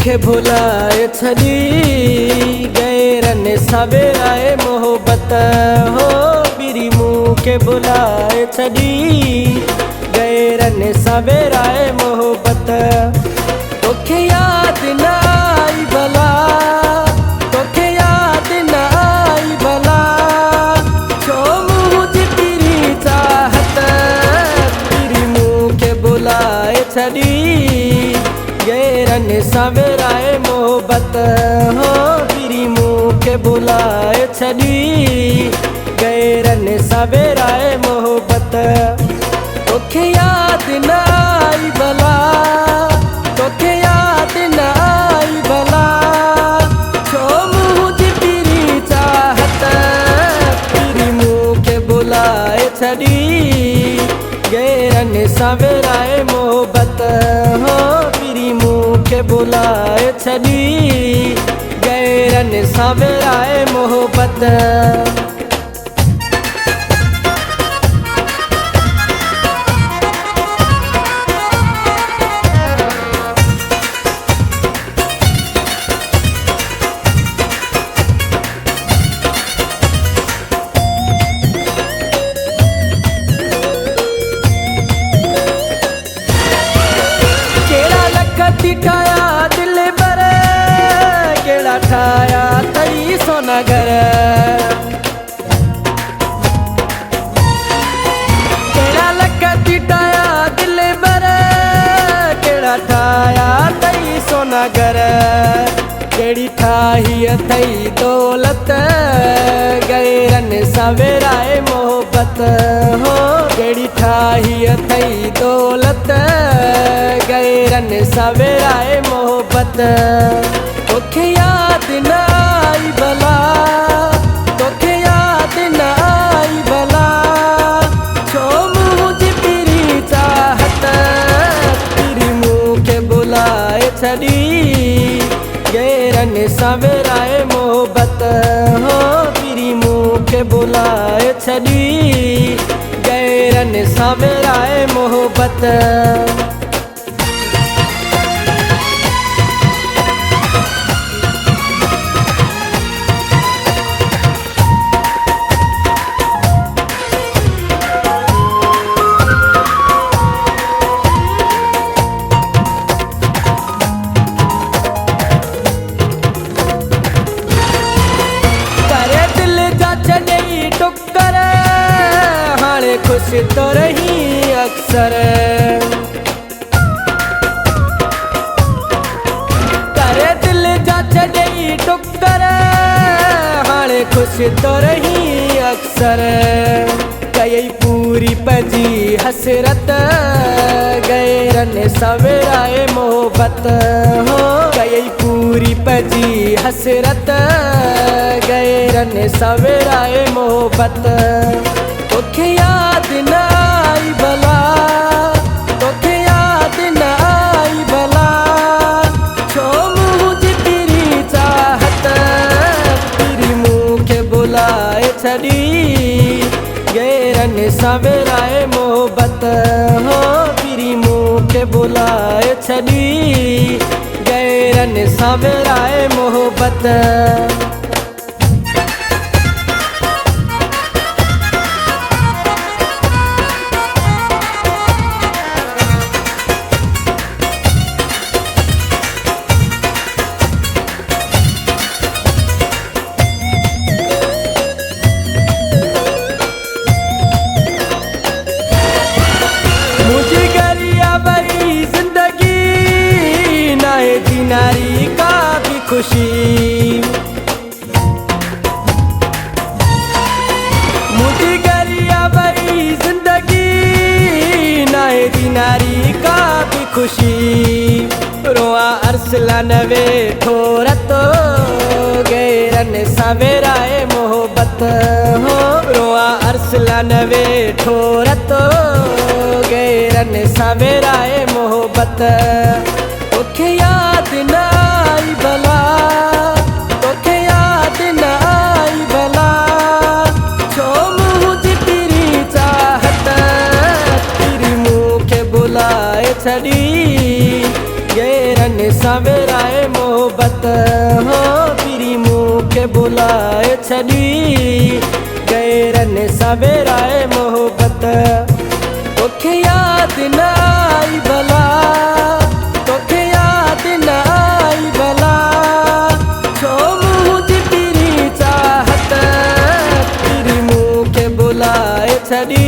खे भुलाए छॾी गैरन सवेराए मोहब्बत हो बिरी मूंखे भुलाए छॾी गैरन सवेराए मोहब्बत तोखे यादि न आई भला तोखे यादि न आई भला छो मुंहिंजी तेरी चाहत बिरी मूंखे भुलाए छॾी गैरन सवेराए मोहब्बत हो बिरी मूंखे भुलाए छॾी गैरन सवेराए मोहब्बत तोखे यादि न आई भला तोखे यादि न आई भला छो मुंहिंजी तेरी चाहत बिरी मूंखे भुलाए छॾी गैरन सवेराए मोहब्बत हो बिरी मूंखे भुलाए छॾी गैरन सवेराए मोहब्बत ठाया दिल बर केड़ा ठाया तई सोना घर केड़ा लखती ठाया दिल बर केड़ा ठाया तई सोना घर केड़ी ठाही अथई दौलत गैरन सवेराए मोहब्बत हो केड़ी ठाही अथई दौलत गैरन सवेराए मोहब्बत तोखे यादि न आई भला तोखे यादि न आई भला छो मुंहिंजी तेरी चाहत बिरी मूंखे भुलाए छॾी गैरन सवेराए मोहब्बत हो बिरी मूंखे भुलाए छॾी गैरन सवेराए मोहब्बत टुकर हाणे खुश तो रही अक्सर करे दिल जा छॾई टुकर हाणे खुश तो रही अक्सर कई पूरी पजी हसरत गैरन सवेराए मोहब्बत हो कई पूरी पजी हसरत गैरन सवेराए मोहब्बत तोखे यादि न आई भला तोखे यादि न आई भला छो मुंहिंजी तेरी चाहत बिरी मूंखे भुलाए छॾी गैरन सवेराए मोहब्बत हो बिरी मूंखे भुलाए छॾी गैरन सवेराए मोहब्बत नारी का भी खुशी मुझे गरिया भरी जिंदगी नाए दी नारी का भी खुशी रोआ अरसलान वे ठोरतो गैरन सवेराए मोहब्बत हो रोआ अरसलान वे ठोरतो गैरन सवेराए मोहब्बत तोखे यादि न आई भला तोखे यादि न आई भला छो मुंहिंजी तेरी चाहत बिरी मूंखे भुलाए छॾी गैरन सवेराए बुलाए छॾी गैरन सवेराए मोहब्बत तोखे यादि न आई भला तोखे यादि न आई भला छो मुंहिंजी तेरी चाहत तेरी मूंखे बुलाए छॾी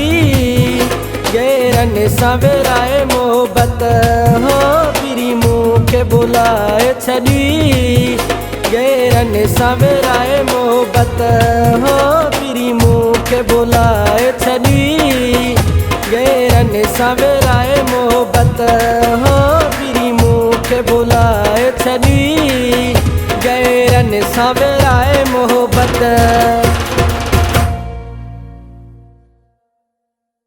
गैरन सवेराए मोहब्बत हो तेरी मूंखे बुलाए छॾी गैरन सवेराए मोहब्बत हो तेरी मूंखे बुलाए छॾी गैरन सवेराए मोहब्बत हो तेरी मूंखे बुलाए छॾी गैरन सवेराए मोहब्बत।